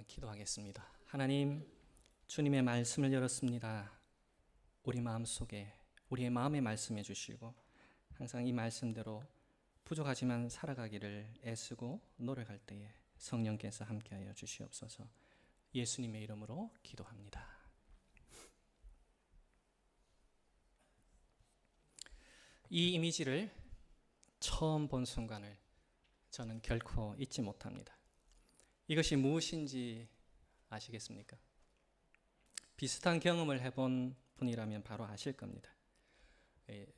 기도하겠습니다. 하나님, 주님의 말씀을 열었습니다. 우리 마음속에 우리의 마음에 말씀해 주시고 항상 이 말씀대로 부족하지만 살아가기를 애쓰고 노력할 때에 성령께서 함께하여 주시옵소서. 예수님의 이름으로 기도합니다. 이 이미지를 처음 본 순간을 저는 결코 잊지 못합니다. 이것이 무엇인지 아시겠습니까? 비슷한 경험을 해본 분이라면 바로 아실 겁니다.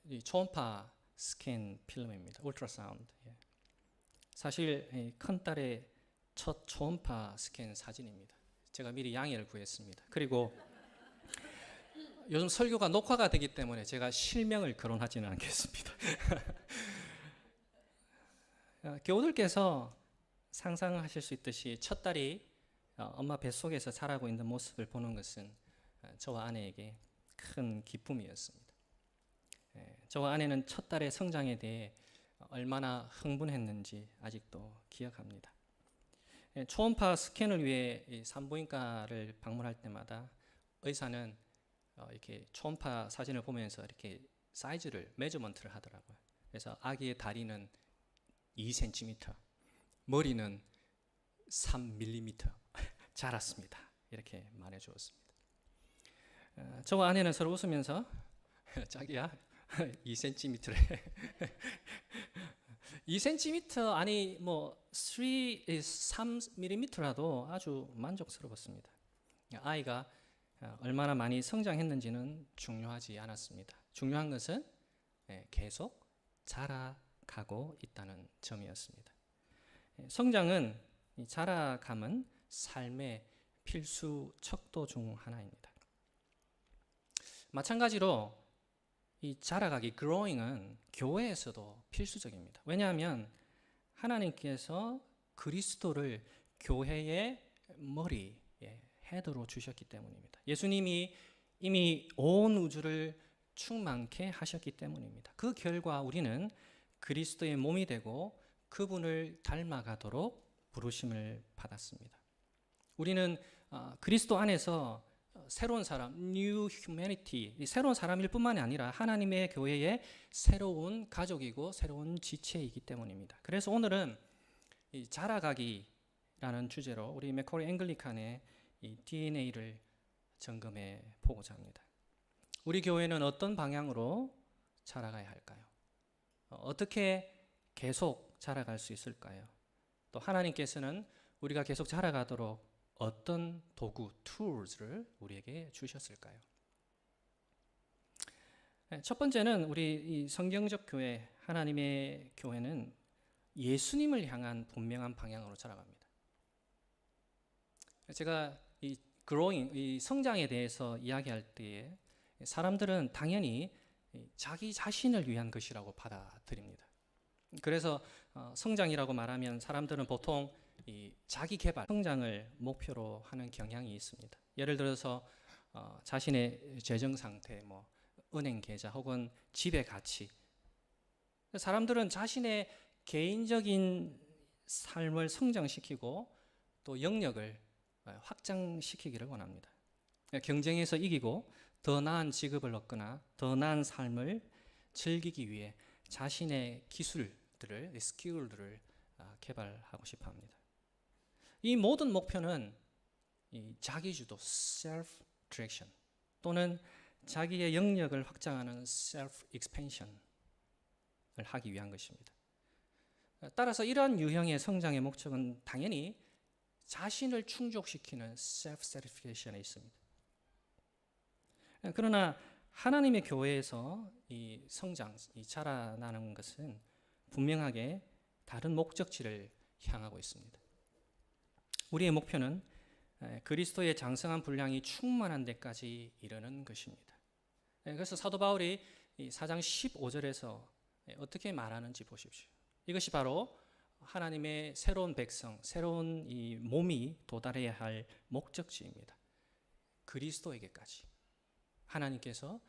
이 초음파 스캔 필름입니다. 울트라사운드. 사실 큰딸의 첫 초음파 스캔 사진입니다. 제가 미리 양해를 구했습니다. 그리고 요즘 설교가 녹화가 되기 때문에 제가 실명을 거론하지는 않겠습니다. 교우들께서 상상하실 수 있듯이 첫 딸이 엄마 뱃속에서 자라고 있는 모습을 보는 것은 저와 아내에게 큰 기쁨이었습니다. 저와 아내는 첫 딸의 성장에 대해 얼마나 흥분했는지 아직도 기억합니다. 초음파 스캔을 위해 산부인과를 방문할 때마다 의사는 이렇게 초음파 사진을 보면서 이렇게 사이즈를 메저먼트를 하더라고요. 그래서 아기의 다리는 2cm, 머리는 3mm 자랐습니다. 이렇게 말해 주었습니다. 저와 아내는 서로 웃으면서 자기야 2cm래 2cm 아니 뭐 3mm라도 아주 만족스러웠습니다. 아이가 얼마나 많이 성장했는지는 중요하지 않았습니다. 중요한 것은 계속 자라가고 있다는 점이었습니다. 성장은, 자라감은 삶의 필수 척도 중 하나입니다. 마찬가지로 이 자라가기, growing은 교회에서도 필수적입니다. 왜냐하면 하나님께서 그리스도를 교회의 머리, 헤드로 주셨기 때문입니다. 예수님이 이미 온 우주를 충만케 하셨기 때문입니다. 그 결과 우리는 그리스도의 몸이 되고 그분을 닮아가도록 부르심을 받았습니다. 우리는 그리스도 안에서 새로운 사람, New Humanity, 새로운 사람일 뿐만이 아니라 하나님의 교회의 새로운 가족이고 새로운 지체이기 때문입니다. 그래서 오늘은 이 자라가기라는 주제로 우리 맥쿼리 앵글리칸의 이 DNA를 점검해 보고자 합니다. 우리 교회는 어떤 방향으로 자라가야 할까요? 어떻게 계속 자라갈 수 있을까요? 또 하나님께서는 우리가 계속 자라가도록 어떤 도구, tools를 우리에게 주셨을까요? 첫 번째는 우리 이 성경적 교회, 하나님의 교회는 예수님을 향한 분명한 방향으로 자라갑니다. 제가 이 growing, 이 성장에 대해서 이야기할 때에 사람들은 당연히 자기 자신을 위한 것이라고 받아들입니다. 그래서 성장이라고 말하면 사람들은 보통 이 자기 개발, 성장을 목표로 하는 경향이 있습니다. 예를 들어서 자신의 재정 상태, 뭐 은행 계좌 혹은 집의 가치. 사람들은 자신의 개인적인 삶을 성장시키고 또 영역을 확장시키기를 원합니다. 경쟁에서 이기고 더 나은 직업을 얻거나 더 나은 삶을 즐기기 위해 자신의 기술들을, 스킬들을 개발하고 싶어 합니다. 이 모든 목표는 이 자기주도, self-direction 또는 자기의 영역을 확장하는 self-expansion을 하기 위한 것입니다. 따라서 이러한 유형의 성장의 목적은 당연히 자신을 충족시키는 self-satisfaction에 있습니다. 그러나 하나님의 교회에서 이 성장, 이 자라나는 것은 분명하게 다른 목적지를 향하고 있습니다. 우리의 목표는 그리스도의 장성한 분량이 충만한 데까지 이르는 것입니다. 그래서 사도 바울이 4장 15절에서 어떻게 말하는지 보십시오. 이것이 바로 하나님의 새로운 백성, 새로운 이 몸이 도달해야 할 목적지입니다. 그리스도에게까지 하나님께서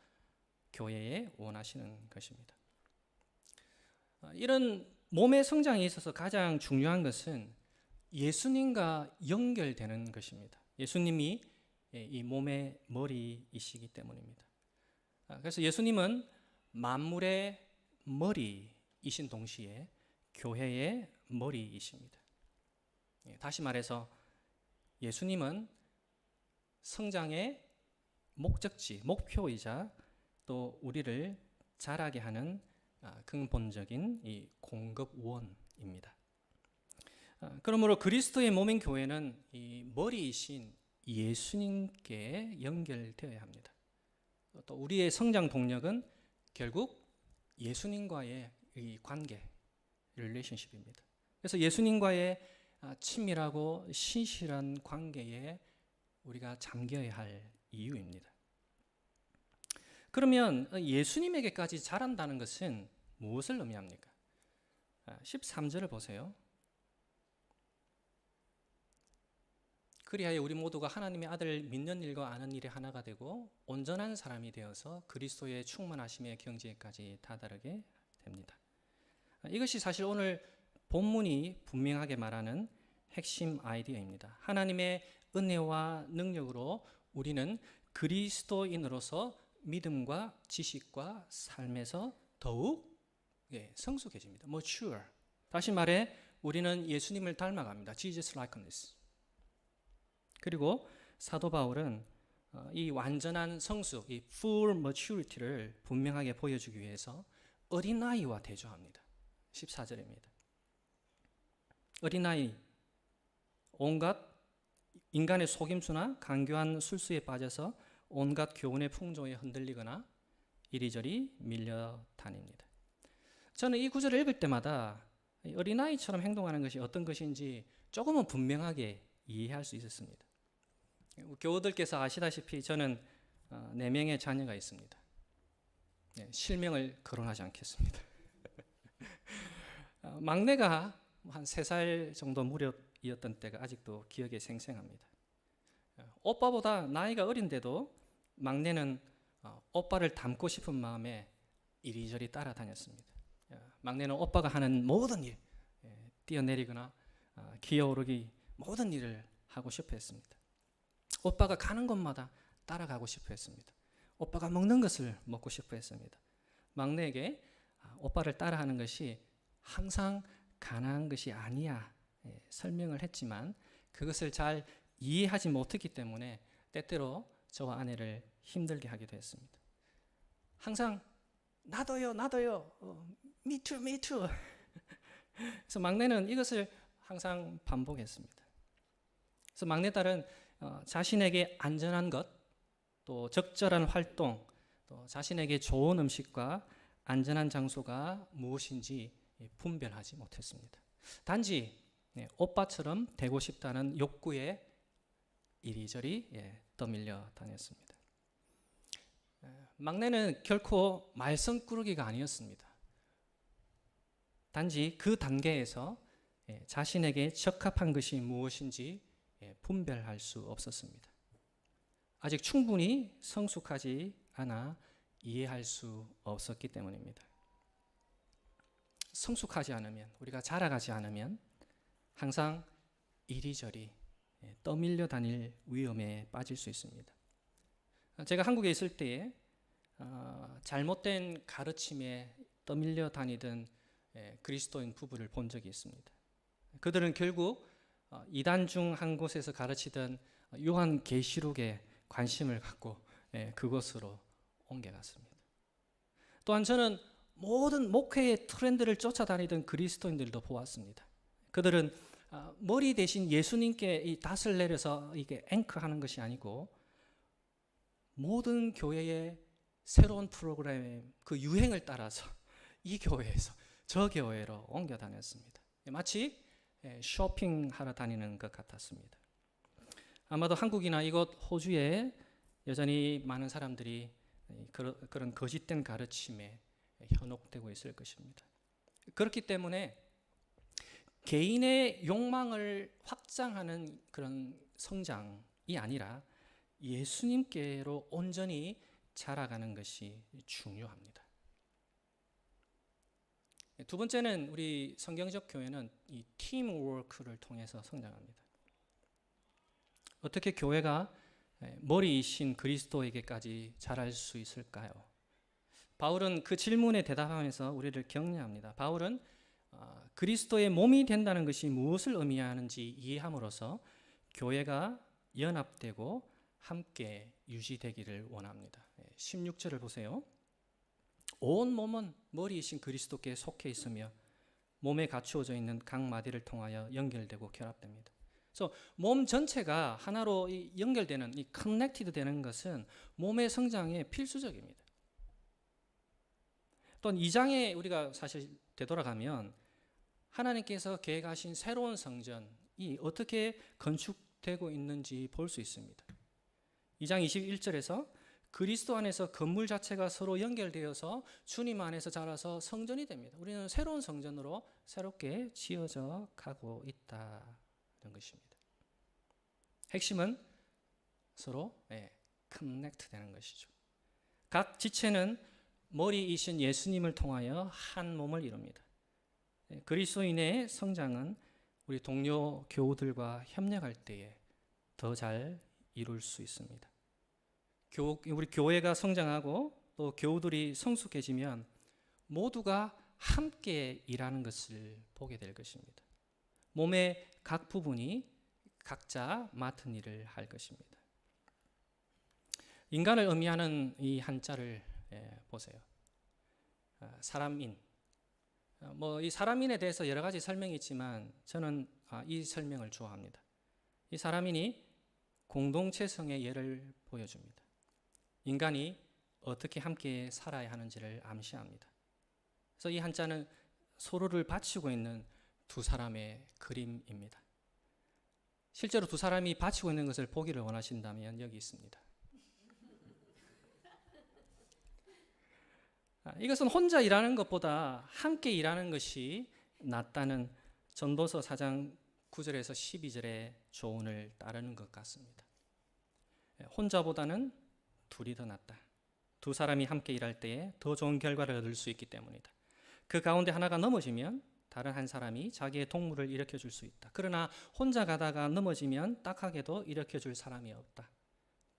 교회에 원하시는 것입니다. 이런 몸의 성장에 있어서 가장 중요한 것은 예수님과 연결되는 것입니다. 예수님이 이 몸의 머리이시기 때문입니다. 그래서 예수님은 만물의 머리이신 동시에 교회의 머리이십니다. 다시 말해서 예수님은 성장의 목적지, 목표이자 또 우리를 자라게 하는 근본적인 이 공급원입니다. 그러므로 그리스도의 몸인 교회는 이 머리이신 예수님께 연결되어야 합니다. 또 우리의 성장 동력은 결국 예수님과의 이 관계, 릴레이션십입니다. 그래서 예수님과의 친밀하고 신실한 관계에 우리가 잠겨야 할 이유입니다. 그러면 예수님에게까지 자란다는 것은 무엇을 의미합니까? 13절을 보세요. 그리하여 우리 모두가 하나님의 아들을 믿는 일과 아는 일에 하나가 되고 온전한 사람이 되어서 그리스도의 충만하심의 경지에까지 다다르게 됩니다. 이것이 사실 오늘 본문이 분명하게 말하는 핵심 아이디어입니다. 하나님의 은혜와 능력으로 우리는 그리스도인으로서 믿음과 지식과 삶에서 더욱 성숙해집니다. mature. 다시 말해 우리는 예수님을 닮아갑니다. Jesus likeness. 그리고 사도 바울은 이 완전한 성숙, 이 full maturity를 분명하게 보여주기 위해서 어린아이와 대조합니다. 14절입니다. 어린아이, 온갖 인간의 속임수나 간교한 술수에 빠져서 온갖 교훈의 풍조에 흔들리거나 이리저리 밀려 다닙니다. 저는 이 구절을 읽을 때마다 어린아이처럼 행동하는 것이 어떤 것인지 조금은 분명하게 이해할 수 있었습니다. 교우들께서 아시다시피 저는 4명의 자녀가 있습니다. 실명을 거론하지 않겠습니다. 막내가 한 3살 정도 무렵이었던 때가 아직도 기억에 생생합니다. 오빠보다 나이가 어린데도 막내는 오빠를 닮고 싶은 마음에 이리저리 따라다녔습니다. 막내는 오빠가 하는 모든 일, 뛰어내리거나 기어오르기 모든 일을 하고 싶어 했습니다. 오빠가 가는 곳마다 따라가고 싶어 했습니다. 오빠가 먹는 것을 먹고 싶어 했습니다. 막내에게 오빠를 따라하는 것이 항상 가난한 것이 아니야 설명을 했지만 그것을 잘 이해하지 못했기 때문에 때때로 저와 아내를 힘들게 하기도 했습니다. 항상 나도요 me too 그래서 막내는 이것을 항상 반복했습니다. 그래서 막내딸은 자신에게 안전한 것, 또 적절한 활동, 또 자신에게 좋은 음식과 안전한 장소가 무엇인지 분별하지 못했습니다. 단지 오빠처럼 되고 싶다는 욕구에 이리저리 떠밀려 다녔습니다. 막내는 결코 말썽꾸러기가 아니었습니다. 단지 그 단계에서 자신에게 적합한 것이 무엇인지 분별할 수 없었습니다. 아직 충분히 성숙하지 않아 이해할 수 없었기 때문입니다. 성숙하지 않으면, 우리가 자라가지 않으면 항상 이리저리 떠밀려 다닐 위험에 빠질 수 있습니다. 제가 한국에 있을 때에 잘못된 가르침에 떠밀려 다니던 그리스도인 부부를 본 적이 있습니다. 그들은 결국 이단 중 한 곳에서 가르치던 요한계시록에 관심을 갖고 그곳으로 옮겨갔습니다. 또한 저는 모든 목회의 트렌드를 쫓아다니던 그리스도인들도 보았습니다. 그들은 머리 대신 예수님께 이 닷을 내려서 이게 앵커하는 것이 아니고 모든 교회의 새로운 프로그램 그 유행을 따라서 이 교회에서 저 교회로 옮겨 다녔습니다. 마치 쇼핑하러 다니는 것 같았습니다. 아마도 한국이나 이곳 호주에 여전히 많은 사람들이 그런 거짓된 가르침에 현혹되고 있을 것입니다. 그렇기 때문에 개인의 욕망을 확장하는 그런 성장이 아니라 예수님께로 온전히 자라가는 것이 중요합니다. 두 번째는 우리 성경적 교회는 이 팀워크를 통해서 성장합니다. 어떻게 교회가 머리이신 그리스도에게까지 자랄 수 있을까요? 바울은 그 질문에 대답하면서 우리를 격려합니다. 바울은 그리스도의 몸이 된다는 것이 무엇을 의미하는지 이해함으로써 교회가 연합되고 함께 유지되기를 원합니다. 16절을 보세요. 온 몸은 머리이신 그리스도께 속해 있으며 몸에 갖추어져 있는 각 마디를 통하여 연결되고 결합됩니다. 그래서 몸 전체가 하나로 연결되는, 이 커넥티드 되는 것은 몸의 성장에 필수적입니다. 또 2장에 우리가 사실 되돌아가면 하나님께서 계획하신 새로운 성전이 어떻게 건축되고 있는지 볼 수 있습니다. 2장 21절에서 그리스도 안에서 건물 자체가 서로 연결되어서 주님 안에서 자라서 성전이 됩니다. 우리는 새로운 성전으로 새롭게 지어져 가고 있다는 것입니다. 핵심은 서로 커넥트 되는 것이죠. 각 지체는 머리이신 예수님을 통하여 한 몸을 이룹니다. 그리스도인의 성장은 우리 동료 교우들과 협력할 때에 더 잘 이룰 수 있습니다. 우리 교회가 성장하고 또 교우들이 성숙해지면 모두가 함께 일하는 것을 보게 될 것입니다. 몸의 각 부분이 각자 맡은 일을 할 것입니다. 인간을 의미하는 이 한자를 보세요. 사람인. 이 사람인에 대해서 여러 가지 설명이 있지만 저는 이 설명을 좋아합니다. 이 사람인이 공동체성의 예를 보여줍니다. 인간이 어떻게 함께 살아야 하는지를 암시합니다. 그래서 이 한자는 서로를 받치고 있는 두 사람의 그림입니다. 실제로 두 사람이 받치고 있는 것을 보기를 원하신다면 여기 있습니다. 이것은 혼자 일하는 것보다 함께 일하는 것이 낫다는 전도서 4장 9절에서 12절의 조언을 따르는 것 같습니다. 혼자보다는 둘이 더 낫다. 두 사람이 함께 일할 때에 더 좋은 결과를 얻을 수 있기 때문이다. 그 가운데 하나가 넘어지면 다른 한 사람이 자기의 동물을 일으켜 줄 수 있다. 그러나 혼자 가다가 넘어지면 딱하게도 일으켜 줄 사람이 없다.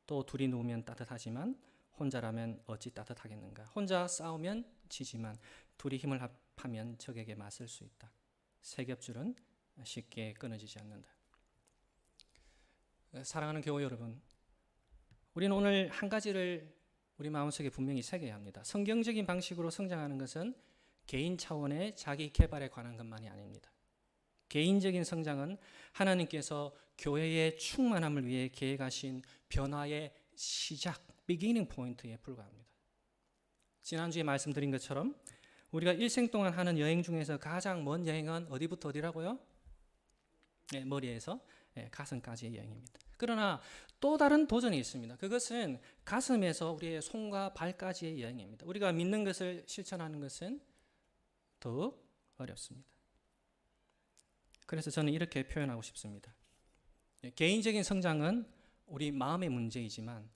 또 둘이 누우면 따뜻하지만 혼자라면 어찌 따뜻하겠는가. 혼자 싸우면 지지만 둘이 힘을 합하면 적에게 맞설 수 있다. 세 겹줄은 쉽게 끊어지지 않는다. 사랑하는 교우 여러분, 우리는 오늘 한 가지를 우리 마음속에 분명히 새겨야 합니다. 성경적인 방식으로 성장하는 것은 개인 차원의 자기 개발에 관한 것만이 아닙니다. 개인적인 성장은 하나님께서 교회의 충만함을 위해 계획하신 변화의 시작, 비기닝 포인트에 불과합니다. 지난주에 말씀드린 것처럼 우리가 일생 동안 하는 여행 중에서 가장 먼 여행은 어디부터 어디라고요? 머리에서 가슴까지의 여행입니다. 그러나 또 다른 도전이 있습니다. 그것은 가슴에서 우리의 손과 발까지의 여행입니다. 우리가 믿는 것을 실천하는 것은 더욱 어렵습니다. 그래서 저는 이렇게 표현하고 싶습니다. 개인적인 성장은 우리 마음의 문제이지만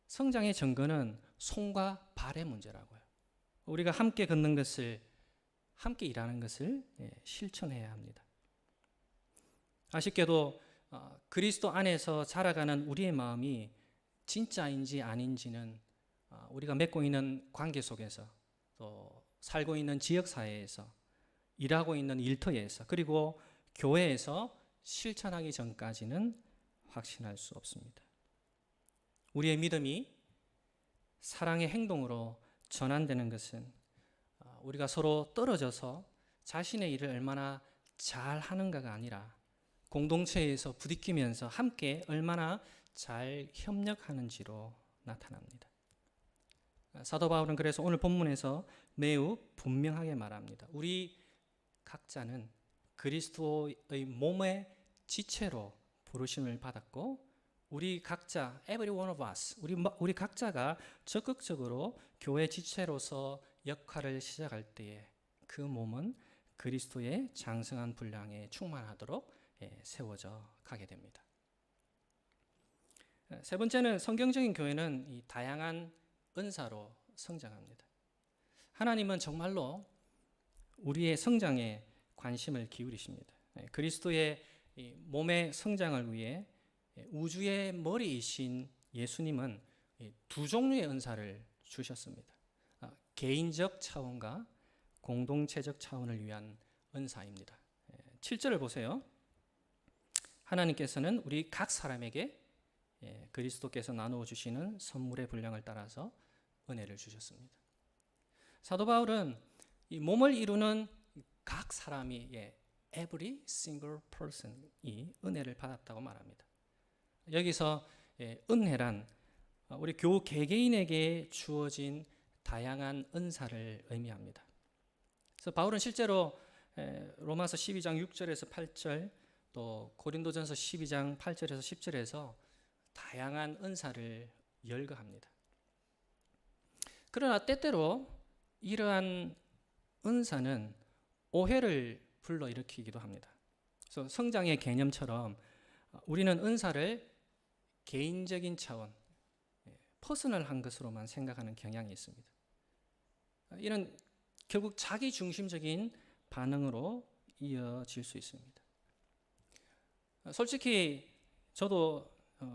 성장의 전거는 손과 발의 문제라고요. 우리가 함께 걷는 것을, 함께 일하는 것을 실천해야 합니다. 아쉽게도 그리스도 안에서 자라가는 우리의 마음이 진짜인지 아닌지는 우리가 맺고 있는 관계 속에서, 또 살고 있는 지역사회에서, 일하고 있는 일터에서, 그리고 교회에서 실천하기 전까지는 확신할 수 없습니다. 우리의 믿음이 사랑의 행동으로 전환되는 것은 우리가 서로 떨어져서 자신의 일을 얼마나 잘 하는가가 아니라 공동체에서 부딪히면서 함께 얼마나 잘 협력하는지로 나타납니다. 사도 바울은 그래서 오늘 본문에서 매우 분명하게 말합니다. 우리 각자는 그리스도의 몸의 지체로 부르심을 받았고 우리 각자, every one of us, 우리 각자가 적극적으로 교회 지체로서 역할을 시작할 때에 그 몸은 그리스도의 장성한 분량에 충만하도록 세워져 가게 됩니다. 세 번째는 성경적인 교회는 이 다양한 은사로 성장합니다. 하나님은 정말로 우리의 성장에 관심을 기울이십니다. 그리스도의 몸의 성장을 위해 우주의 머리이신 예수님은 두 종류의 은사를 주셨습니다. 개인적 차원과 공동체적 차원을 위한 은사입니다. 7절을 보세요. 하나님께서는 우리 각 사람에게 그리스도께서 나누어 주시는 선물의 분량을 따라서 은혜를 주셨습니다. 사도 바울은 이 몸을 이루는 각 사람이 every single person이 은혜를 받았다고 말합니다. 여기서 은혜란 우리 교우 개개인에게 주어진 다양한 은사를 의미합니다. 그래서 바울은 실제로 로마서 12장 6절에서 8절 또 고린도전서 12장 8절에서 10절에서 다양한 은사를 열거합니다. 그러나 때때로 이러한 은사는 오해를 불러일으키기도 합니다. 그래서 성장의 개념처럼 우리는 은사를 개인적인 차원, 퍼스널한 것으로만 생각하는 경향이 있습니다. 이는 결국 자기 중심적인 반응으로 이어질 수 있습니다. 솔직히 저도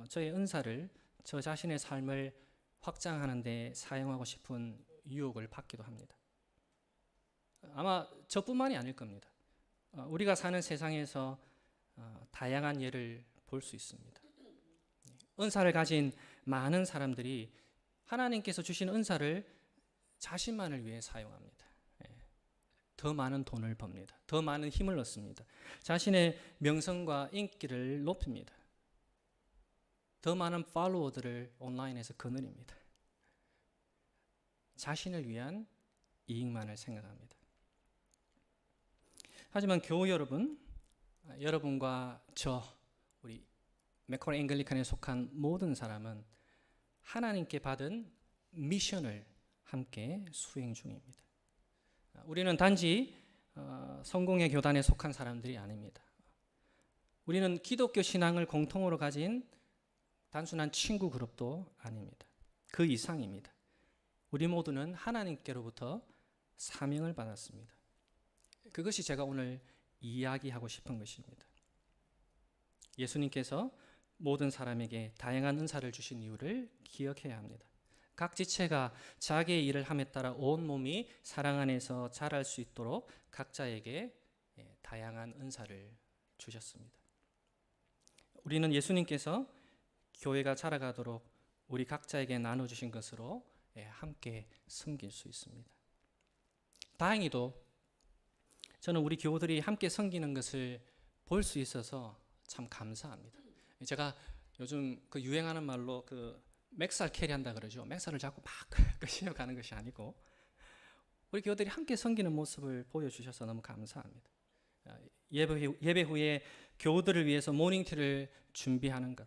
저의 은사를 저 자신의 삶을 확장하는 데 사용하고 싶은 유혹을 받기도 합니다. 아마 저뿐만이 아닐 겁니다. 우리가 사는 세상에서 다양한 예를 볼 수 있습니다. 은사를 가진 많은 사람들이 하나님께서 주신 은사를 자신만을 위해 사용합니다. 더 많은 돈을 법니다. 더 많은 힘을 얻습니다. 자신의 명성과 인기를 높입니다. 더 많은 팔로워들을 온라인에서 거느립니다. 자신을 위한 이익만을 생각합니다. 하지만 교우 여러분, 여러분과 저, 우리 맥콜 앵글리칸에 속한 모든 사람은 하나님께 받은 미션을 함께 수행 중입니다. 우리는 단지 성공의 교단에 속한 사람들이 아닙니다. 우리는 기독교 신앙을 공통으로 가진 단순한 친구 그룹도 아닙니다. 그 이상입니다. 우리 모두는 하나님께로부터 사명을 받았습니다. 그것이 제가 오늘 이야기하고 싶은 것입니다. 예수님께서 모든 사람에게 다양한 은사를 주신 이유를 기억해야 합니다. 각 지체가 자기의 일을 함에 따라 온 몸이 사랑 안에서 자랄 수 있도록 각자에게 다양한 은사를 주셨습니다. 우리는 예수님께서 교회가 자라가도록 우리 각자에게 나눠주신 것으로 함께 섬길 수 있습니다. 다행히도 저는 우리 교우들이 함께 섬기는 것을 볼 수 있어서 참 감사합니다. 제가 요즘 그 유행하는 말로 그 맥살 캐리한다 그러죠. 맥살을 잡고 막 씌어가는 것이 아니고 우리 교우들이 함께 섬기는 모습을 보여주셔서 너무 감사합니다. 예배 후에 교우들을 위해서 모닝티를 준비하는 것,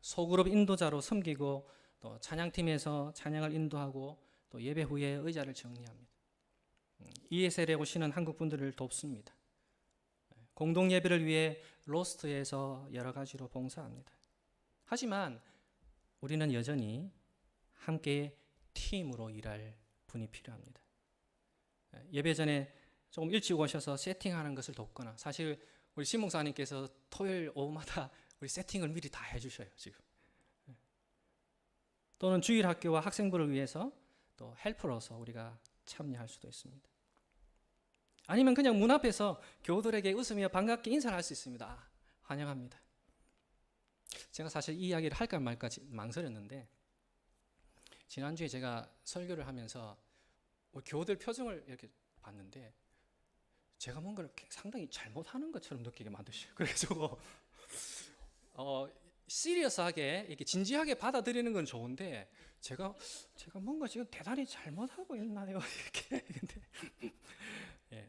소그룹 인도자로 섬기고 또 찬양팀에서 찬양을 인도하고 또 예배 후에 의자를 정리합니다. ESL에 오시는 한국 분들을 돕습니다. 공동 예배를 위해 로스트에서 여러 가지로 봉사합니다. 하지만 우리는 여전히 함께 팀으로 일할 분이 필요합니다. 예배 전에 조금 일찍 오셔서 세팅하는 것을 돕거나, 사실 우리 신 목사님께서 토요일 오후마다 우리 세팅을 미리 다 해주셔요 지금. 또는 주일 학교와 학생부를 위해서 또 헬퍼로서 우리가 참여할 수도 있습니다. 아니면 그냥 문 앞에서 교우들에게 웃으며 반갑게 인사를 할 수 있습니다. 환영합니다. 제가 사실 이 이야기를 할까 말까 망설였는데 지난주에 제가 설교를 하면서 우리 교우들 표정을 이렇게 봤는데 제가 뭔가를 상당히 잘못하는 것처럼 느끼게 만드셔요. 그래서 시리어스하게 이렇게 진지하게 받아들이는 건 좋은데 제가 뭔가 지금 대단히 잘못하고 있나요? 이렇게.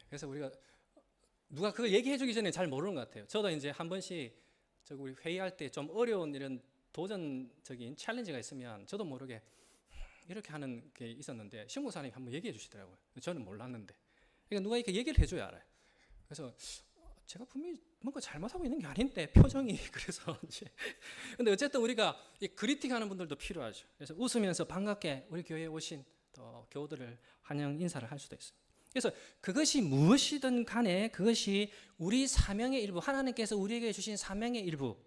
그래서 우리가 누가 그걸 얘기해주기 전에 잘 모르는 것 같아요. 저도 이제 한 번씩 우리 회의할 때 좀 어려운 이런 도전적인 챌린지가 있으면 저도 모르게 이렇게 하는 게 있었는데 신무사님이 한번 얘기해 주시더라고요. 저는 몰랐는데. 그러니까 누가 이렇게 얘기를 해줘야 알아요. 그래서 제가 분명히 뭔가 잘못하고 있는 게 아닌데 표정이 그래서 이제 근데 어쨌든 우리가 이 그리팅하는 분들도 필요하죠. 그래서 웃으면서 반갑게 우리 교회에 오신 또 교우들을 환영 인사를 할 수도 있습니다. 그래서 그것이 무엇이든 간에 그것이 우리 사명의 일부, 하나님께서 우리에게 주신 사명의 일부,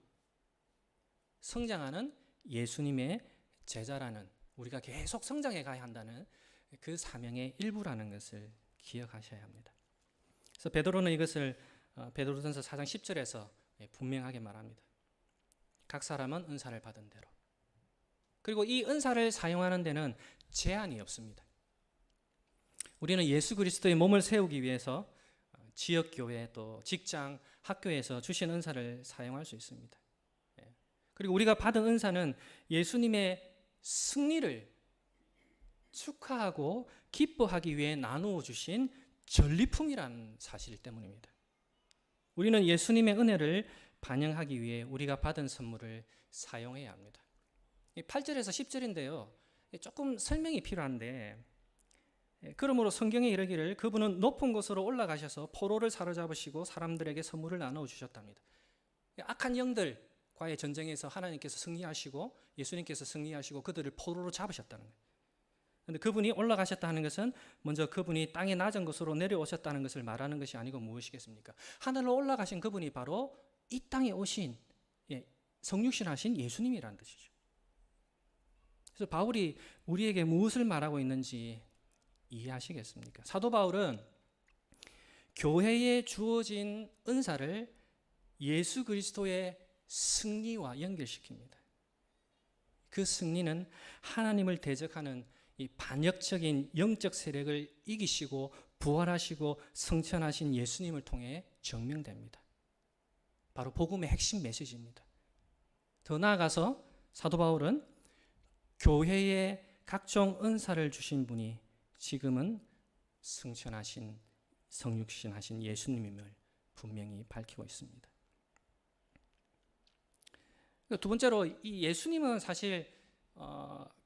성장하는 예수님의 제자라는, 우리가 계속 성장해 가야 한다는 그 사명의 일부라는 것을 기억하셔야 합니다. 그래서 베드로는 이것을 베드로전서 4장 10절에서 분명하게 말합니다. 각 사람은 은사를 받은 대로. 그리고 이 은사를 사용하는 데는 제한이 없습니다. 우리는 예수 그리스도의 몸을 세우기 위해서 지역교회 또 직장, 학교에서 주신 은사를 사용할 수 있습니다. 그리고 우리가 받은 은사는 예수님의 승리를 축하하고 기뻐하기 위해 나누어 주신 전리품이라는 사실 때문입니다. 우리는 예수님의 은혜를 반영하기 위해 우리가 받은 선물을 사용해야 합니다. 8절에서 10절인데요. 조금 설명이 필요한데, 그러므로 성경에 이르기를 그분은 높은 곳으로 올라가셔서 포로를 사로잡으시고 사람들에게 선물을 나누어 주셨답니다. 악한 영들과의 전쟁에서 하나님께서 승리하시고 예수님께서 승리하시고 그들을 포로로 잡으셨다는 거예요. 그런데 그분이 올라가셨다는 것은 먼저 그분이 땅의 낮은 곳으로 내려오셨다는 것을 말하는 것이 아니고 무엇이겠습니까? 하늘로 올라가신 그분이 바로 이 땅에 오신 성육신하신 예수님이라는 뜻이죠. 그래서 바울이 우리에게 무엇을 말하고 있는지 이해하시겠습니까? 사도 바울은 교회에 주어진 은사를 예수 그리스도의 승리와 연결시킵니다. 그 승리는 하나님을 대적하는 이 반역적인 영적 세력을 이기시고 부활하시고 성천하신 예수님을 통해 증명됩니다. 바로 복음의 핵심 메시지입니다. 더 나아가서 사도 바울은 교회에 각종 은사를 주신 분이 지금은 승천하신 성육신하신 예수님임을 분명히 밝히고 있습니다. 두 번째로 이 예수님은 사실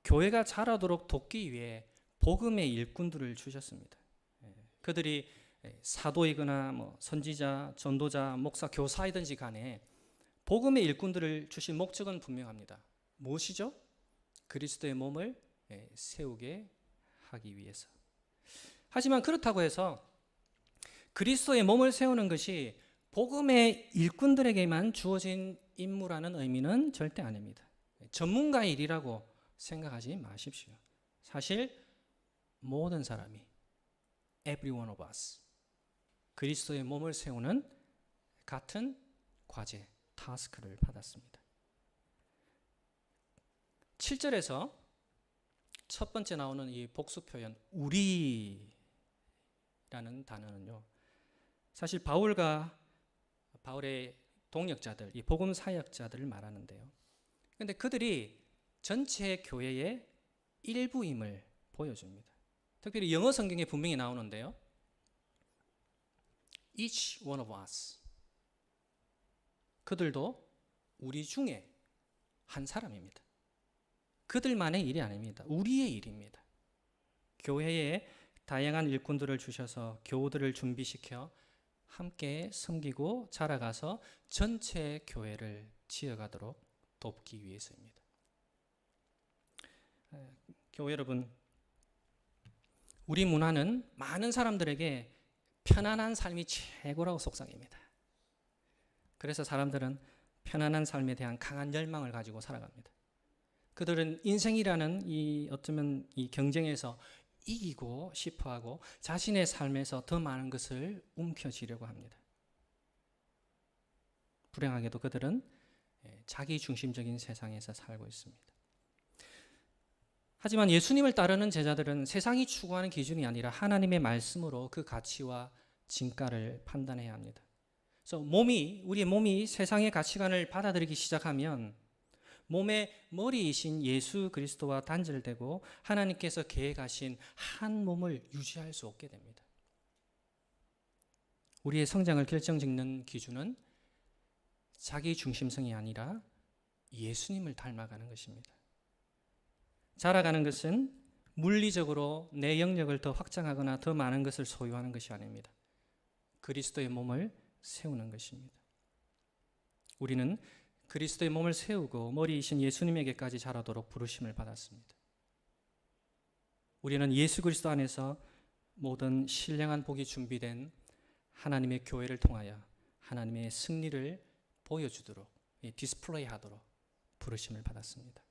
교회가 자라도록 돕기 위해 복음의 일꾼들을 주셨습니다. 그들이 사도이거나 선지자, 전도자, 목사, 교사이든지 간에 복음의 일꾼들을 주신 목적은 분명합니다. 무엇이죠? 그리스도의 몸을 세우게 하기 위해서. 하지만 그렇다고 해서 그리스도의 몸을 세우는 것이 복음의 일꾼들에게만 주어진 임무라는 의미는 절대 아닙니다. 전문가의 일이라고 생각하지 마십시오. 사실 모든 사람이 every one of us 그리스도의 몸을 세우는 같은 과제, 타스크를 받았습니다. 7절에서 첫 번째 나오는 이 복수 표현 우리라는 단어는요, 사실 바울의 동역자들, 이 복음 사역자들을 말하는데요. 그런데 그들이 전체 교회의 일부임을 보여줍니다. 특별히 영어 성경에 분명히 나오는데요. Each one of us. 그들도 우리 중에 한 사람입니다. 그들만의 일이 아닙니다. 우리의 일입니다. 교회에 다양한 일꾼들을 주셔서 교우들을 준비시켜 함께 섬기고 자라가서 전체 교회를 지어가도록 돕기 위해서입니다. 교회 여러분, 우리 문화는 많은 사람들에게 편안한 삶이 최고라고 속삭입니다. 그래서 사람들은 편안한 삶에 대한 강한 열망을 가지고 살아갑니다. 그들은 인생이라는 어쩌면 이 경쟁에서 이기고 싶어하고 자신의 삶에서 더 많은 것을 움켜쥐려고 합니다. 불행하게도 그들은 자기 중심적인 세상에서 살고 있습니다. 하지만 예수님을 따르는 제자들은 세상이 추구하는 기준이 아니라 하나님의 말씀으로 그 가치와 진가를 판단해야 합니다. 그래서 우리의 몸이 세상의 가치관을 받아들이기 시작하면 몸의 머리이신 예수 그리스도와 단절되고 하나님께서 계획하신 한 몸을 유지할 수 없게 됩니다. 우리의 성장을 결정짓는 기준은 자기 중심성이 아니라 예수님을 닮아가는 것입니다. 자라가는 것은 물리적으로 내 영역을 더 확장하거나 더 많은 것을 소유하는 것이 아닙니다. 그리스도의 몸을 세우는 것입니다. 우리는 그리스도의 몸을 세우고 머리이신 예수님에게까지 자라도록 부르심을 받았습니다. 우리는 예수 그리스도 안에서 모든 신령한 복이 준비된 하나님의 교회를 통하여 하나님의 승리를 보여주도록, 디스플레이 하도록 부르심을 받았습니다.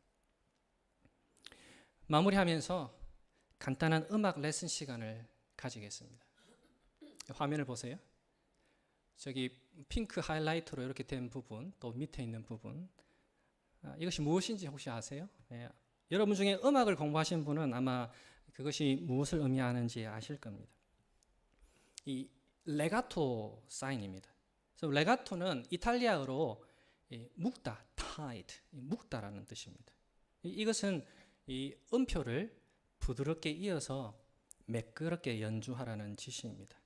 마무리하면서 간단한 음악 레슨 시간을 가지겠습니다. 화면을 보세요. 저기 핑크 하이라이트로 이렇게 된 부분, 또 밑에 있는 부분, 이것이 무엇인지 혹시 아세요? 여러분 중에 음악을 공부하신 분은 아마 그것이 무엇을 의미하는지 아실 겁니다. 이 레가토 사인입니다. 그래서 레가토는 이탈리아어로 묵다, tied, 묵다라는 뜻입니다. 이것은 이 음표를 부드럽게 이어서 매끄럽게 연주하라는 지시입니다.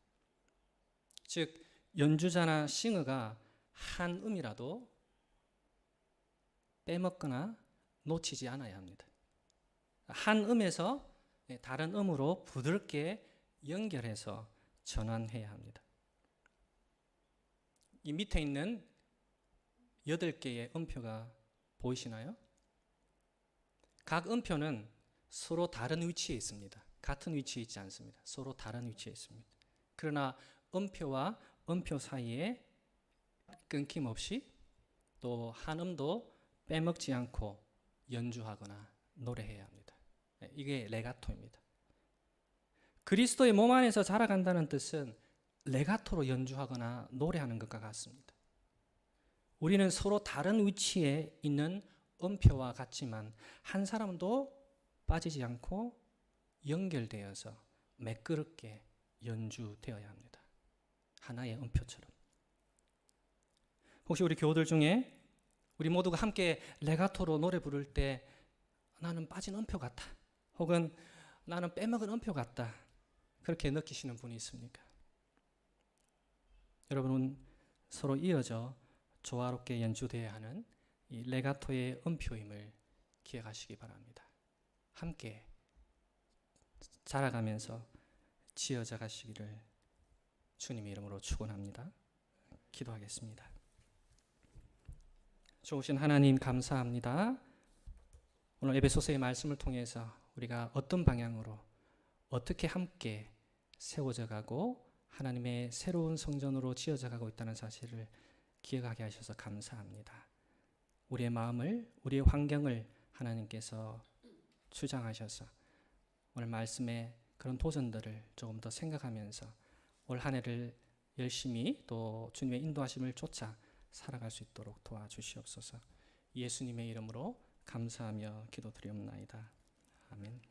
즉 연주자나 싱어가 한 음이라도 빼먹거나 놓치지 않아야 합니다. 한 음에서 다른 음으로 부드럽게 연결해서 전환해야 합니다. 이 밑에 있는 8개의 음표가 보이시나요? 각 음표는 서로 다른 위치에 있습니다. 같은 위치에 있지 않습니다. 서로 다른 위치에 있습니다. 그러나 음표와 음표 사이에 끊김없이 또 한 음도 빼먹지 않고 연주하거나 노래해야 합니다. 이게 레가토입니다. 그리스도의 몸 안에서 자라간다는 뜻은 레가토로 연주하거나 노래하는 것과 같습니다. 우리는 서로 다른 위치에 있는 음표와 같지만 한 사람도 빠지지 않고 연결되어서 매끄럽게 연주되어야 합니다. 하나의 음표처럼. 혹시 우리 교우들 중에 우리 모두가 함께 레가토로 노래 부를 때 나는 빠진 음표 같다, 혹은 나는 빼먹은 음표 같다, 그렇게 느끼시는 분이 있습니까? 여러분은 서로 이어져 조화롭게 연주되어야 하는 이 레가토의 음표임을 기억하시기 바랍니다. 함께 자라가면서 지어져 가시기를 주님의 이름으로 축원합니다. 기도하겠습니다. 좋으신 하나님 감사합니다. 오늘 에베소서의 말씀을 통해서 우리가 어떤 방향으로 어떻게 함께 세워져 가고 하나님의 새로운 성전으로 지어져 가고 있다는 사실을 기억하게 하셔서 감사합니다. 우리의 마음을, 우리의 환경을 하나님께서 주장하셔서 오늘 말씀의 그런 도전들을 조금 더 생각하면서 올 한 해를 열심히 또 주님의 인도하심을 쫓아 살아갈 수 있도록 도와주시옵소서. 예수님의 이름으로 감사하며 기도드리옵나이다. 아멘.